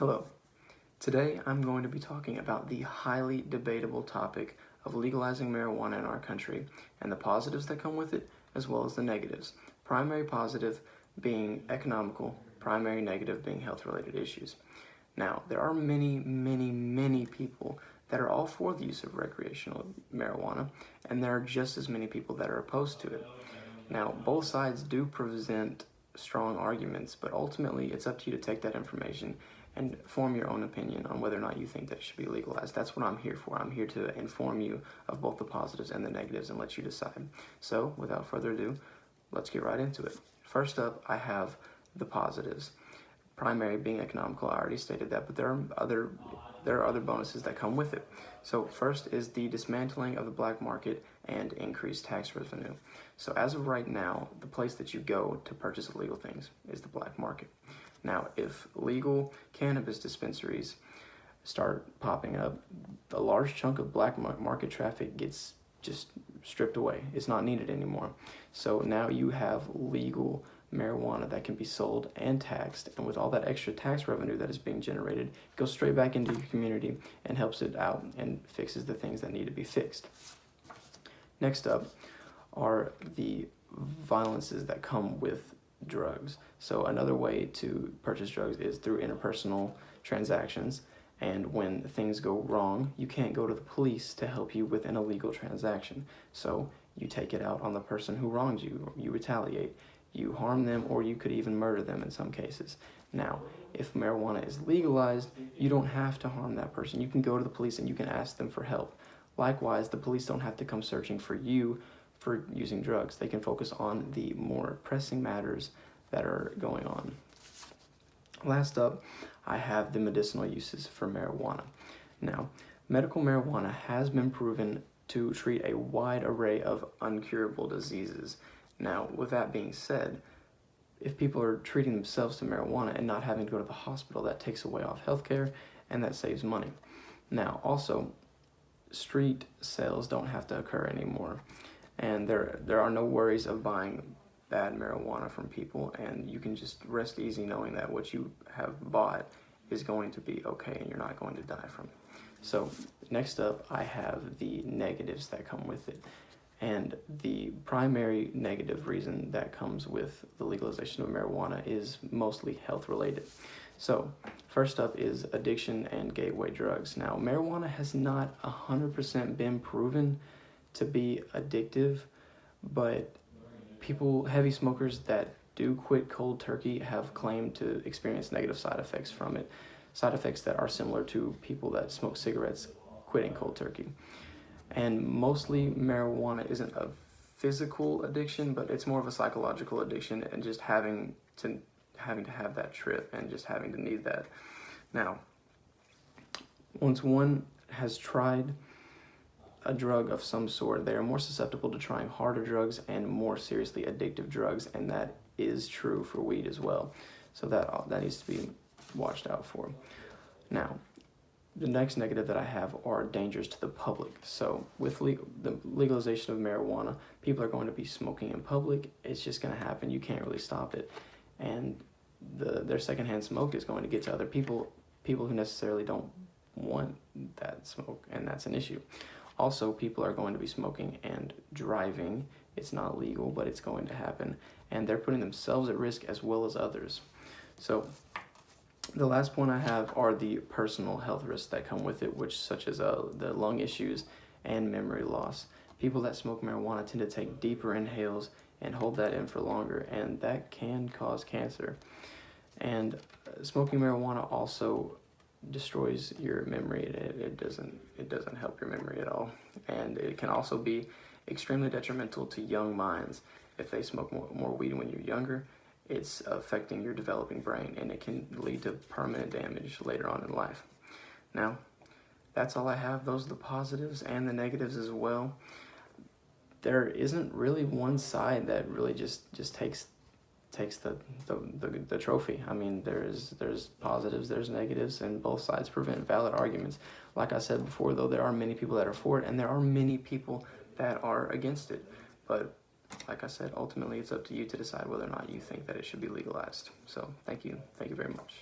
Hello. Today I'm going to be talking about the highly debatable topic of legalizing marijuana in our country and the positives that come with it as well as the negatives. Primary positive being economical, primary negative being health-related issues. Now, there are many people that are all for the use of recreational marijuana, and there are just as many people that are opposed to it. Now, both sides do present strong arguments, but ultimately it's up to you to take that information and form your own opinion on whether or not you think that it should be legalized. That's what I'm here for. I'm here to inform you of both the positives and the negatives and let you decide. So, without further ado, let's get right into it. First up, I have the positives. Primary being economical, I already stated that, but there are other bonuses that come with it. So first is the dismantling of the black market and increased tax revenue. So as of right now, the place that you go to purchase illegal things is the black market. Now, if legal cannabis dispensaries start popping up, a large chunk of black market traffic gets just stripped away. It's not needed anymore. So now you have legal marijuana that can be sold and taxed, and with all that extra tax revenue that is being generated, it goes straight back into your community and helps it out and fixes the things that need to be fixed. Next up are the violences that come with drugs. So another way to purchase drugs is through interpersonal transactions, and when things go wrong, you can't go to the police to help you with an illegal transaction. So you take it out on the person who wronged you, you retaliate. You harm them, or you could even murder them in some cases. Now, if marijuana is legalized, you don't have to harm that person. You can go to the police and you can ask them for help. Likewise, the police don't have to come searching for you for using drugs. They can focus on the more pressing matters that are going on. Last up, I have the medicinal uses for marijuana. Now, medical marijuana has been proven to treat a wide array of incurable diseases. Now, with that being said, if people are treating themselves to marijuana and not having to go to the hospital, that takes away off healthcare and that saves money. Now, also, street sales don't have to occur anymore, and there are no worries of buying bad marijuana from people, and you can just rest easy knowing that what you have bought is going to be okay and you're not going to die from it. So, next up, I have the negatives that come with it. And the primary negative reason that comes with the legalization of marijuana is mostly health-related. So, first up is addiction and gateway drugs. Now, marijuana has not 100% been proven to be addictive, but heavy smokers that do quit cold turkey have claimed to experience negative side effects from it, side effects that are similar to people that smoke cigarettes quitting cold turkey. And mostly marijuana isn't a physical addiction, but it's more of a psychological addiction, and just having to have that trip and just having to need that. Now, once one has tried a drug of some sort, they are more susceptible to trying harder drugs and more seriously addictive drugs, and that is true for weed as well. So that needs to be watched out for. Now, the next negative that I have are dangers to the public. So with the legalization of marijuana, people are going to be smoking in public. It's just going to happen. You can't really stop it. And their secondhand smoke is going to get to other people who necessarily don't want that smoke, and that's an issue. Also, people are going to be smoking and driving. It's not legal, but it's going to happen. And they're putting themselves at risk as well as others. So the last point I have are the personal health risks that come with it, such as the lung issues and memory loss. People that smoke marijuana tend to take deeper inhales and hold that in for longer, and that can cause cancer. And smoking marijuana also destroys your memory. It doesn't help your memory at all, and it can also be extremely detrimental to young minds. If they smoke more weed when you're younger, it's affecting your developing brain, and it can lead to permanent damage later on in life. Now, that's all I have. Those are the positives and the negatives as well. There isn't really one side that really just takes the trophy. I mean, there's positives, there's negatives, and both sides present valid arguments. Like I said before, though, there are many people that are for it, and there are many people that are against it. But like I said, ultimately it's up to you to decide whether or not you think that it should be legalized. So thank you very much.